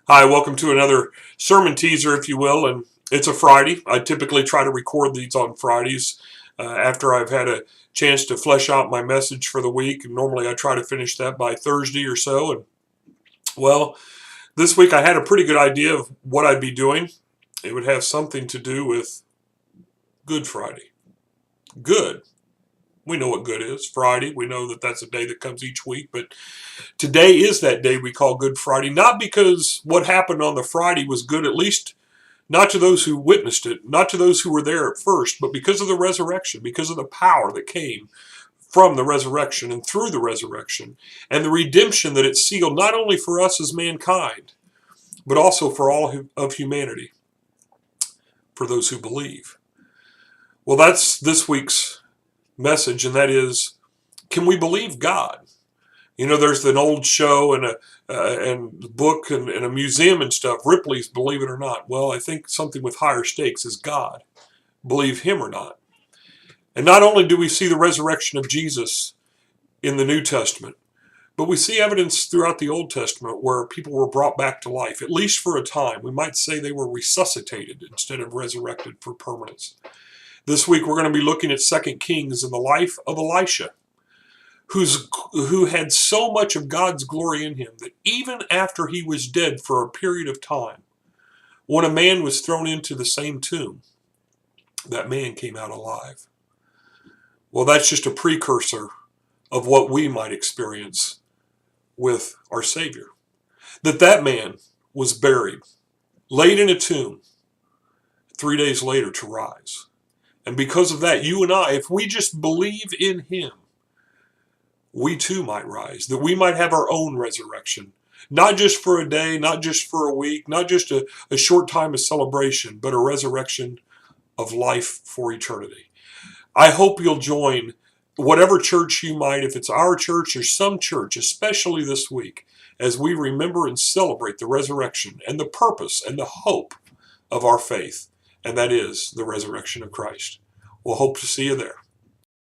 Hi, welcome to another sermon teaser, if you will, and it's a Friday. I typically try to record these on Fridays after I've had a chance to flesh out my message for the week. And normally I try to finish that by Thursday or so. And well, this week I had a pretty good idea of what I'd be doing. It would have something to do with Good Friday. Good. We know what good is. Friday, we know that that's a day that comes each week, but today is that day we call Good Friday, not because what happened on the Friday was good, at least not to those who witnessed it, not to those who were there at first, but because of the resurrection, because of the power that came from the resurrection and through the resurrection, and the redemption that it sealed not only for us as mankind, but also for all of humanity, for those who believe. Well, that's this week's message, and that is, can we believe God? You know, there's an old show and a book and a museum and stuff, Ripley's Believe It or Not. Well, I think something with higher stakes is God. Believe him or not. And not only do we see the resurrection of Jesus in the New Testament, but we see evidence throughout the Old Testament where people were brought back to life, at least for a time. We might say they were resuscitated instead of resurrected for permanence. This week we're going to be looking at 2 Kings and the life of Elisha, who had so much of God's glory in him that even after he was dead for a period of time, when a man was thrown into the same tomb, that man came out alive. Well, that's just a precursor of what we might experience with our Savior. That man was buried, laid in a tomb, 3 days later to rise. And because of that, you and I, if we just believe in him, we too might rise, that we might have our own resurrection, not just for a day, not just for a week, not just a short time of celebration, but a resurrection of life for eternity. I hope you'll join whatever church you might, if it's our church or some church, especially this week, as we remember and celebrate the resurrection and the purpose and the hope of our faith, and that is the resurrection of Christ. We'll hope to see you there.